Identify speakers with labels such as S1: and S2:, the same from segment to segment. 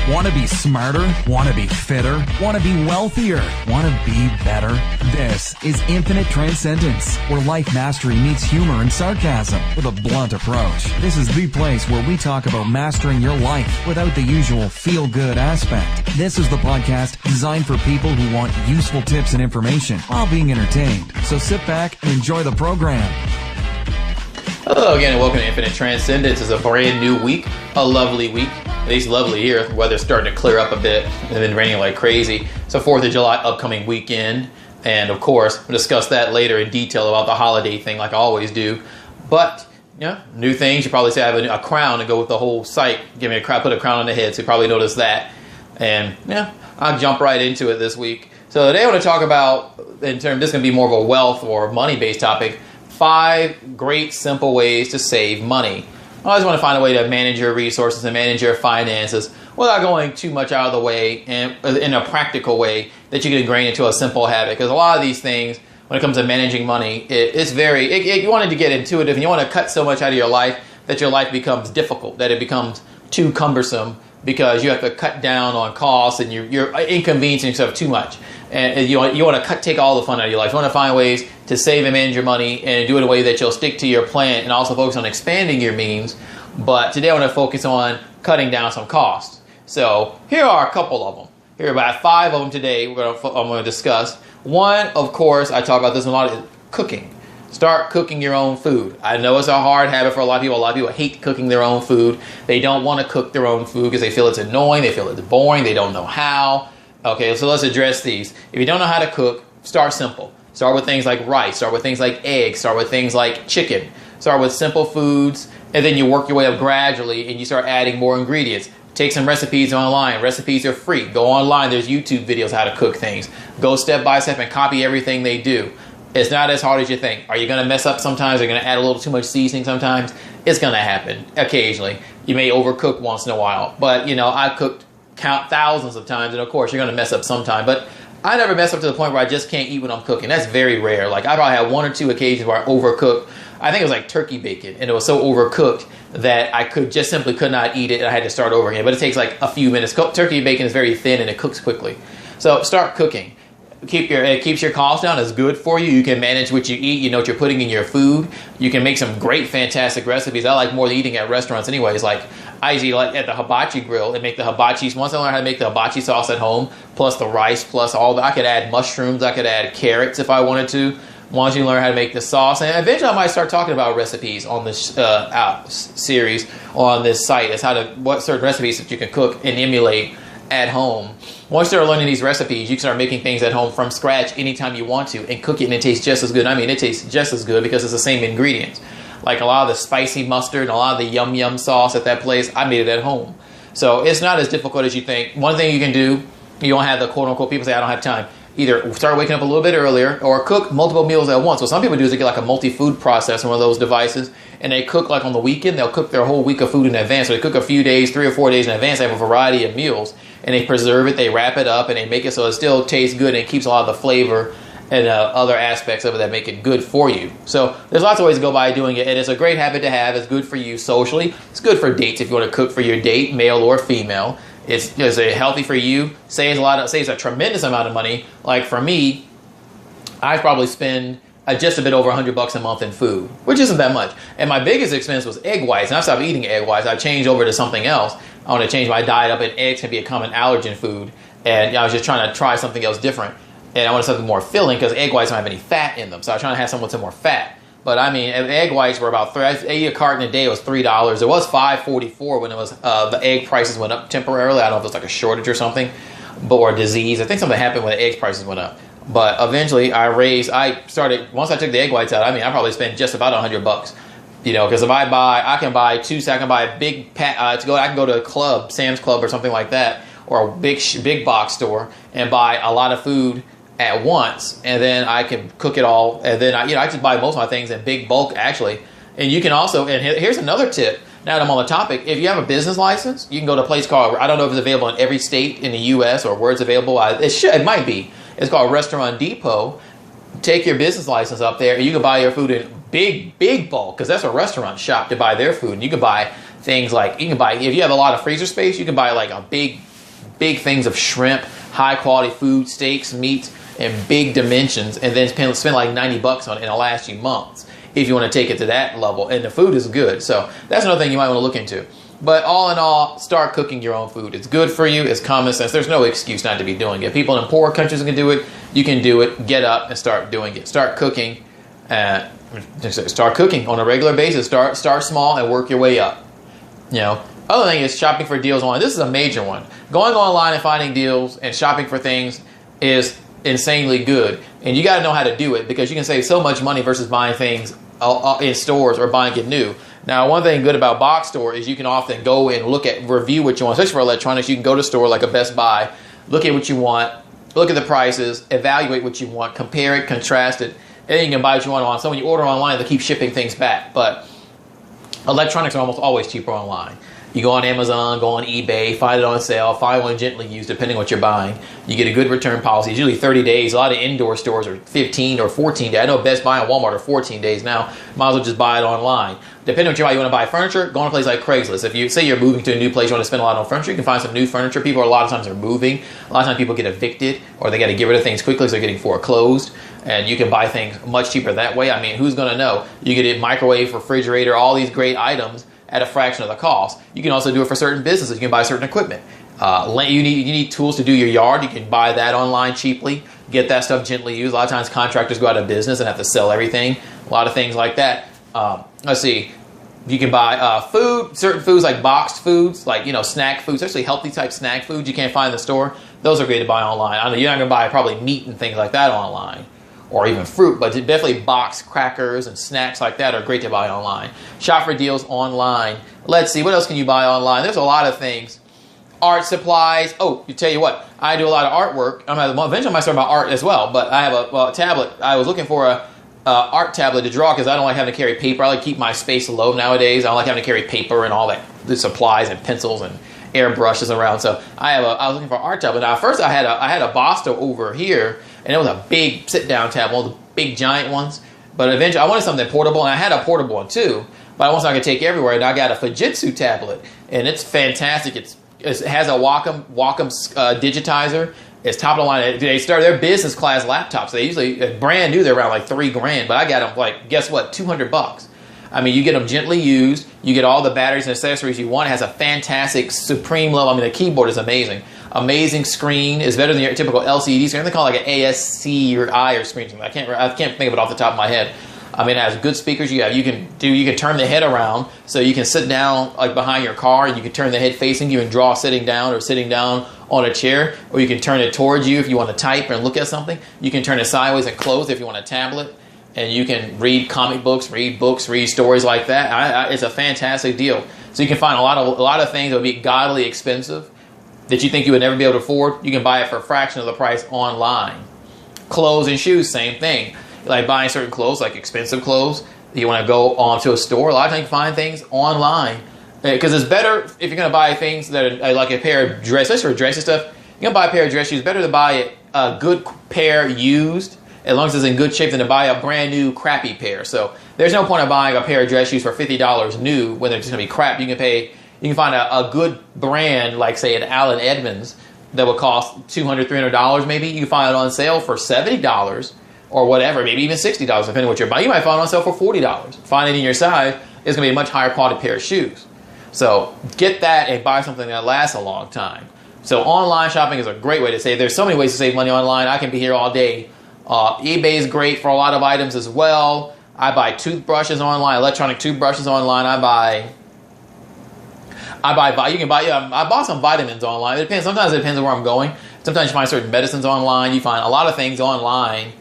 S1: Want to be smarter? Want to be fitter? Want to be wealthier? Want to be better? This is Infinite Transcendence, where life mastery meets humor and sarcasm with a blunt approach. This is the place where we talk about mastering your life without the usual feel-good aspect. This is the podcast designed for people who want useful tips and information while being entertained. So sit back and enjoy the program.
S2: Hello again and welcome to Infinite Transcendence. It's a brand new week, a lovely week. At least lovely here. The weather's starting to clear up a bit. It's been raining like crazy. It's a 4th of July upcoming weekend. And of course, we'll discuss that later in detail about the holiday thing like I always do. But, yeah, new things. You probably say I have a crown to go with the whole site. Give me a crown, put a crown on the head. So you probably noticed that. And, yeah, I'll jump right into it this week. So today I want to talk about, this is going to be more of a wealth or money-based topic, 5 great simple ways to save money. I always want to find a way to manage your resources and manage your finances without going too much out of the way and in a practical way that you can ingrain into a simple habit. Because a lot of these things, when it comes to managing money, you want to get intuitive and you want to cut so much out of your life that your life becomes difficult, that it becomes too cumbersome because you have to cut down on costs and you're inconveniencing yourself too much. And you want to take all the fun out of your life. You want to find ways to save and manage your money and do it in a way that you'll stick to your plan and also focus on expanding your means. But today I want to focus on cutting down some costs. So here are a couple of them. Here are about 5 of them today I'm going to discuss. One, of course, I talk about this a lot, is cooking. Start cooking your own food. I know it's a hard habit for a lot of people. A lot of people hate cooking their own food. They don't want to cook their own food because they feel it's annoying. They feel it's boring. They don't know how. Okay, so let's address these. If you don't know how to cook, start simple. Start with things like rice. Start with things like eggs. Start with things like chicken. Start with simple foods, and then you work your way up gradually, and you start adding more ingredients. Take some recipes online. Recipes are free. Go online. There's YouTube videos how to cook things. Go step by step and copy everything they do. It's not as hard as you think. Are you going to mess up sometimes? Are you going to add a little too much seasoning sometimes? It's going to happen occasionally. You may overcook once in a while, but I cooked thousands of times, and of course you're going to mess up sometime, but I never mess up to the point where I just can't eat when I'm cooking. That's very rare. Like I probably had 1 or 2 occasions where I overcooked. I think it was like turkey bacon, and it was so overcooked that I simply could not eat it, and I had to start over again. But it takes like a few minutes. Turkey bacon is very thin and it cooks quickly. So start cooking. It keeps your costs down. It's good for you. You can manage what you eat. You know what you're putting in your food. You can make some great, fantastic recipes. I like more than eating at restaurants anyways. Like I usually like at the hibachi grill and make the hibachi. Once I learned how to make the hibachi sauce at home, plus the rice, plus I could add mushrooms. I could add carrots if I wanted to. Once you learn how to make the sauce, and eventually I might start talking about recipes on this series on this site. It's what certain recipes that you can cook and emulate at home. Once you start learning these recipes, you can start making things at home from scratch anytime you want to and cook it, and it tastes just as good. I mean, it tastes just as good because it's the same ingredients. Like a lot of the spicy mustard and a lot of the yum yum sauce at that place, I made it at home. So it's not as difficult as you think. One thing you can do, you don't have the quote unquote people say, I don't have time. Either start waking up a little bit earlier or cook multiple meals at once. What some people do is they get like a multi-food processor, one of those devices, and they cook like on the weekend. They'll cook their whole week of food in advance. So they cook a few days, 3 or 4 days in advance. They have a variety of meals, and they preserve it, they wrap it up, and they make it so it still tastes good and keeps a lot of the flavor and other aspects of it that make it good for you. So there's lots of ways to go by doing it, and it's a great habit to have. It's good for you socially. It's good for dates if you want to cook for your date, male or female. It's healthy for you. Saves a tremendous amount of money. Like for me, I probably spend just a bit over $100 a month in food, which isn't that much. And my biggest expense was egg whites. And I stopped eating egg whites. I changed over to something else. I want to change my diet up, and eggs can be a common allergen food. And I was just trying to try something else different. And I wanted something more filling because egg whites don't have any fat in them. So I was trying to have something with some more fat. But I mean, egg whites were about I ate a carton a day. It was $3. It was $5.44 when it was the egg prices went up temporarily. I don't know if it was like a shortage or something, or a disease. I think something happened when the egg prices went up. But eventually, once I took the egg whites out. I mean, I probably spent just about $100. Because if I can buy 2. So I can buy a big I can go to a club, Sam's Club or something like that, or a big box store and buy a lot of food at once, and then I can cook it all, and then I just buy most of my things in big bulk actually. And you can also, and here's another tip. Now that I'm on the topic, if you have a business license, you can go to a place called, I don't know if it's available in every state in the U.S. or where it's available. It might be. It's called Restaurant Depot. Take your business license up there, and you can buy your food in big bulk, because that's a restaurant shop to buy their food. And you can buy things like, if you have a lot of freezer space, you can buy like a big big things of shrimp, high quality food, steaks, meats, and big dimensions, and then spend like $90 on it, and it'll last you months if you want to take it to that level. And the food is good. So that's another thing you might want to look into. But all in all, start cooking your own food. It's good for you. It's common sense. There's no excuse not to be doing it. People in poor countries can do it. You can do it. Get up and start doing it. Start cooking. Start cooking on a regular basis. Start small and work your way up. You know. Other thing is shopping for deals online. This is a major one. Going online and finding deals and shopping for things is insanely good. And you got to know how to do it, because you can save so much money versus buying things in stores or buying it new. Now, one thing good about Box Store is you can often go and review what you want, especially for electronics. You can go to a store like a Best Buy, look at what you want, look at the prices, evaluate what you want, compare it, contrast it, and then you can buy what you want online. So when you order online, they keep shipping things back. But electronics are almost always cheaper online. You go on Amazon, go on eBay, find it on sale, find one gently used, depending on what you're buying. You get a good return policy. It's usually 30 days. A lot of indoor stores are 15 or 14 days. I know Best Buy and Walmart are 14 days now. Might as well just buy it online. Depending on what you buy, you want to buy furniture, go on a place like Craigslist. If you say you're moving to a new place, you want to spend a lot on furniture, you can find some new furniture. People a lot of times are moving. A lot of times people get evicted, or they got to get rid of things quickly, so they're getting foreclosed. And you can buy things much cheaper that way. I mean, who's going to know? You get a microwave, refrigerator, all these great items at a fraction of the cost. You can also do it for certain businesses. You can buy certain equipment. You need tools to do your yard. You can buy that online cheaply. Get that stuff gently used. A lot of times contractors go out of business and have to sell everything. A lot of things like that. Let's see. You can buy food, certain foods like boxed foods, like, snack foods, especially healthy type snack foods you can't find in the store. Those are great to buy online. I know you're not going to buy probably meat and things like that online, or even fruit, but definitely boxed crackers and snacks like that are great to buy online. Shop for deals online. Let's see, what else can you buy online? There's a lot of things. Art supplies. Oh, you tell you what, I do a lot of artwork. Eventually I might start my art as well, but I have a tablet. I was looking for a art tablet to draw, because I don't like having to carry paper. I like to keep my space low nowadays. I don't like having to carry paper and all that, the supplies and pencils and airbrushes around. So I was looking for an art tablet. Now, at first I had a Bosto over here, and it was a big sit-down tablet, one of the big giant ones. But eventually, I wanted something portable, and I had a portable one too. But I wanted something I could take everywhere, and I got a Fujitsu tablet, and it's fantastic. It has a Wacom digitizer. It's top of the line. They start their business class laptops. They usually brand new. They're around like $3,000, but I got them like, guess what, $200. I mean, you get them gently used. You get all the batteries and accessories you want. It has a fantastic supreme level. I mean, the keyboard is amazing. Amazing screen. Is better than your typical LCD screen. They call it like an ASC or I or screen. I can't think of it off the top of my head. I mean, it has good speakers. You can turn the head around, so you can sit down like behind your car, and you can turn the head facing you and draw sitting down, or sitting down on a chair, or you can turn it towards you if you want to type and look at something. You can turn it sideways and close if you want a tablet, and you can read comic books, read stories like that. It's a fantastic deal. So you can find a lot of things that would be godly expensive that you think you would never be able to afford. You can buy it for a fraction of the price online. Clothes and shoes, same thing. Like buying certain clothes, like expensive clothes, you want to go onto a store. A lot of times you can find things online, because it's better if you're going to buy things that are like a pair of dresses, especially for dressy stuff. You're going to buy a pair of dress shoes. Better to buy a good pair used, as long as it's in good shape, than to buy a brand new crappy pair. So there's no point of buying a pair of dress shoes for $50 new when they're just going to be crap. You can find a good brand, like say an Allen Edmonds, that would cost $200, $300 maybe. You can find it on sale for $70 or whatever, maybe even $60, depending on what you're buying. You might find it on sale for $40. Find it in your size, it's going to be a much higher quality pair of shoes. So get that and buy something that lasts a long time. So online shopping is a great way to save. There's so many ways to save money online. I can be here all day. eBay is great for a lot of items as well. I buy toothbrushes online, electronic toothbrushes online. I bought some vitamins online. It depends. Sometimes it depends on where I'm going. Sometimes you find certain medicines online. You find a lot of things online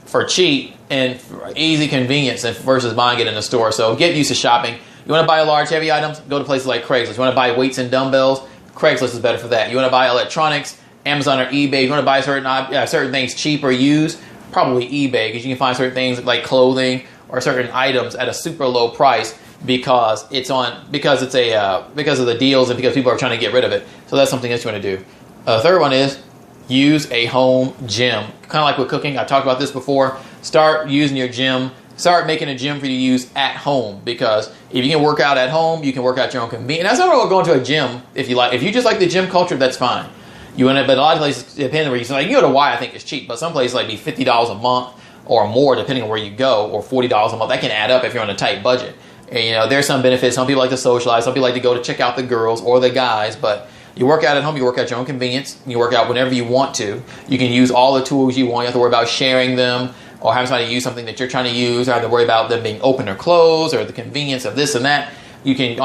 S2: for cheap and for easy convenience versus buying it in the store. So get used to shopping. You want to buy large, heavy items? Go to places like Craigslist. You want to buy weights and dumbbells? Craigslist is better for that. You want to buy electronics? Amazon or eBay. You want to buy certain things cheap or used? Probably eBay, because you can find certain things like clothing or certain items at a super low price because of the deals and because people are trying to get rid of it. So that's something else you want to do. The third one is use a home gym. Kind of like with cooking, I talked about this before. Start using your gym. Start making a gym for you to use at home, because if you can work out at home, you can work out your own convenience. And that's not all going to a gym if you like. If you just like the gym culture, that's fine. You want it, but a lot of places, depending on where you like, you go to Y, I think it's cheap, but some places like be $50 a month or more, depending on where you go, or $40 a month. That can add up if you're on a tight budget. And, there's some benefits. Some people like to socialize. Some people like to go to check out the girls or the guys, but you work out at home. You work at your own convenience. You work out whenever you want to. You can use all the tools you want. You have to worry about sharing them or having somebody use something that you're trying to use, or have to worry about them being open or closed, or the convenience of this and that. You can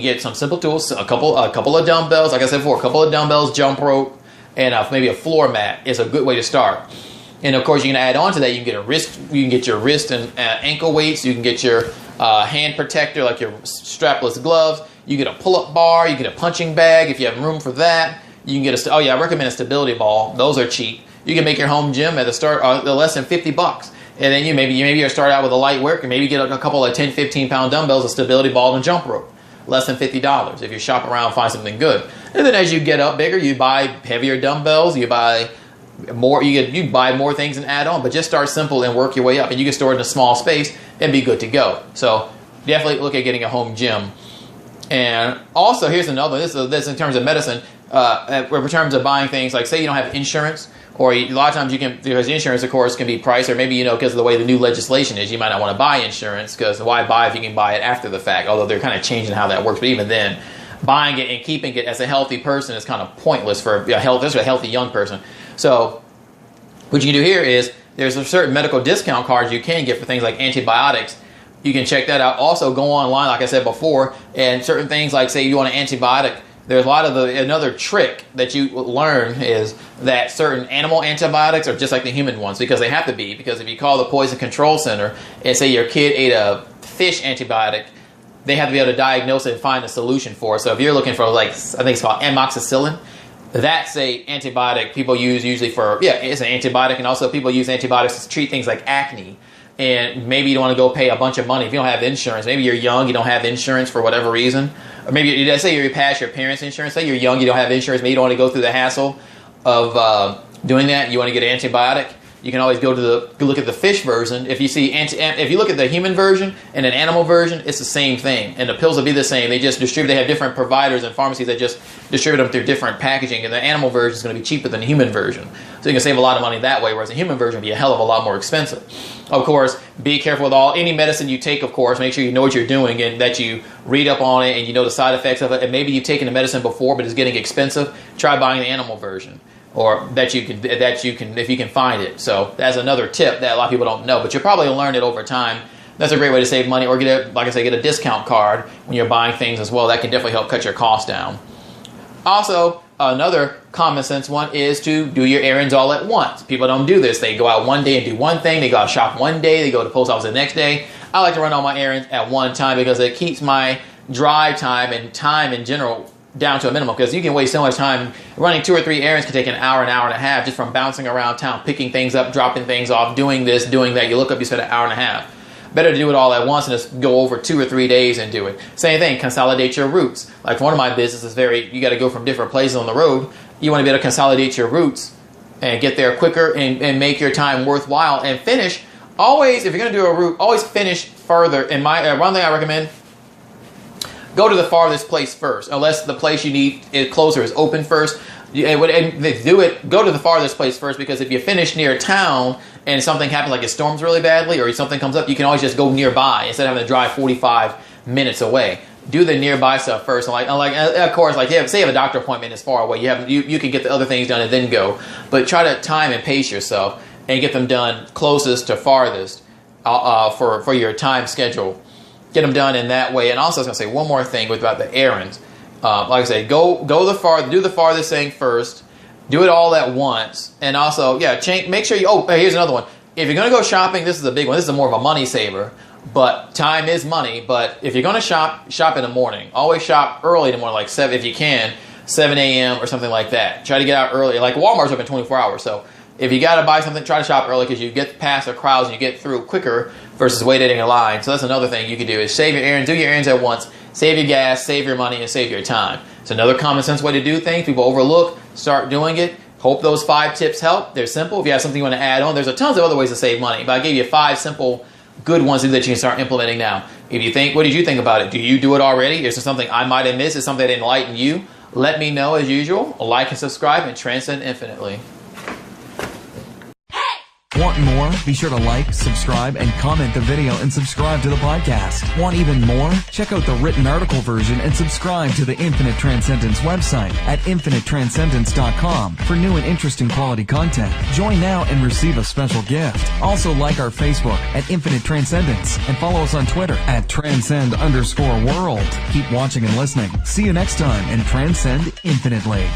S2: get some simple tools, a couple of dumbbells, like I said before, a couple of dumbbells, jump rope, and maybe a floor mat is a good way to start. And of course, you can add on to that. You can get your wrist and ankle weights. You can get your hand protector, like your strapless gloves. You get a pull-up bar. You get a punching bag if you have room for that. You can get I recommend a stability ball. Those are cheap. You can make your home gym at the start less than $50. And then you maybe start out with a light work, and maybe get a couple of 10, 15-pound dumbbells, a stability ball, and jump rope. Less than $50. If you shop around, find something good. And then as you get up bigger, you buy heavier dumbbells. You buy more. You buy more things and add on. But just start simple and work your way up, and you can store it in a small space and be good to go. So definitely look at getting a home gym. And also, here's another. This in terms of medicine. In terms of buying things, like say you don't have insurance. Or a lot of times because insurance, of course, can be priced, or maybe, because of the way the new legislation is, you might not want to buy insurance, because why buy if you can buy it after the fact? Although they're kind of changing how that works. But even then, buying it and keeping it as a healthy person is kind of pointless for a healthy young person. So what you can do here is there's a certain medical discount cards you can get for things like antibiotics. You can check that out. Also, go online, like I said before, and certain things like, say you want an antibiotic. There's a lot of another trick that you learn is that certain animal antibiotics are just like the human ones, because they have to be. Because if you call the Poison Control Center and say your kid ate a fish antibiotic, they have to be able to diagnose it and find a solution for it. So if you're looking for, like, I think it's called amoxicillin, that's a antibiotic people use usually for, it's an antibiotic, and also people use antibiotics to treat things like acne. And maybe you don't want to go pay a bunch of money if you don't have insurance. Maybe you're young, you don't have insurance for whatever reason. Or maybe, let's say you're past your parents' insurance. Say you're young, you don't have insurance. Maybe you don't want to go through the hassle of doing that. You want to get an antibiotic. You can always go look at the fish version. If you look at the human version and an animal version, it's the same thing. And the pills will be the same. They just distribute. They have different providers and pharmacies that just distribute them through different packaging. And the animal version is going to be cheaper than the human version. So you can save a lot of money that way, whereas the human version will be a hell of a lot more expensive. Of course, be careful with any medicine you take, of course. Make sure you know what you're doing and that you read up on it and you know the side effects of it. And maybe you've taken the medicine before, but it's getting expensive. Try buying the animal version. Or that you can if you can find it. So that's another tip that a lot of people don't know, but you'll probably learn it over time. That's a great way to save money, or get a discount card when you're buying things as well. That can definitely help cut your costs down. Also, another common sense one is to do your errands all at once. People don't do this. They go out one day and do one thing. They go out shop one day. They go to the post office the next day. I like to run all my errands at one time because it keeps my drive time and time in general down to a minimum, because you can waste so much time. Running 2 or 3 errands can take an hour and a half just from bouncing around town, picking things up, dropping things off, doing this, doing that. You look up, you spend an hour and a half. Better to do it all at once and just go over 2 or 3 days and do it. Same thing, consolidate your routes. Like one of my businesses, you got to go from different places on the road. You want to be able to consolidate your routes and get there quicker and make your time worthwhile and finish. Always, if you're going to do a route, always finish further. And one thing I recommend, go to the farthest place first, unless the place you need is closer is open first. Go to the farthest place first, because if you finish near town and something happens, like it storms really badly or something comes up, you can always just go nearby instead of having to drive 45 minutes away. Do the nearby stuff first. And of course, say you have a doctor appointment that's far away, you can get the other things done and then go. But try to time and pace yourself and get them done closest to farthest for your time schedule. Get them done in that way. And also, I was going to say one more thing about the errands. Like I say, do the farthest thing first. Do it all at once. And also, make sure here's another one. If you're going to go shopping, this is a big one. This is more of a money saver. But time is money. But if you're going to shop in the morning. Always shop early in the morning, like 7, if you can, 7 a.m. or something like that. Try to get out early. Like Walmart's open 24 hours. So if you got to buy something, try to shop early, because you get past the crowds and you get through quicker versus waiting in line. So that's another thing you can do, is save your errands, do your errands at once, save your gas, save your money, and save your time. It's another common sense way to do things. People overlook. Start doing it. Hope those 5 tips help. They're simple. If you have something you want to add on, there's a tons of other ways to save money, but I gave you 5 simple, good ones that you can start implementing now. What did you think about it? Do you do it already? Is there something I might have missed? Is something that enlightened you? Let me know as usual. Like and subscribe and transcend infinitely.
S1: Want more? Be sure to like, subscribe, and comment the video and subscribe to the podcast. Want even more? Check out the written article version and subscribe to the Infinite Transcendence website at infinitetranscendence.com for new and interesting quality content. Join now and receive a special gift. Also like our Facebook at Infinite Transcendence and follow us on Twitter at transcend_world. Keep watching and listening. See you next time and transcend infinitely.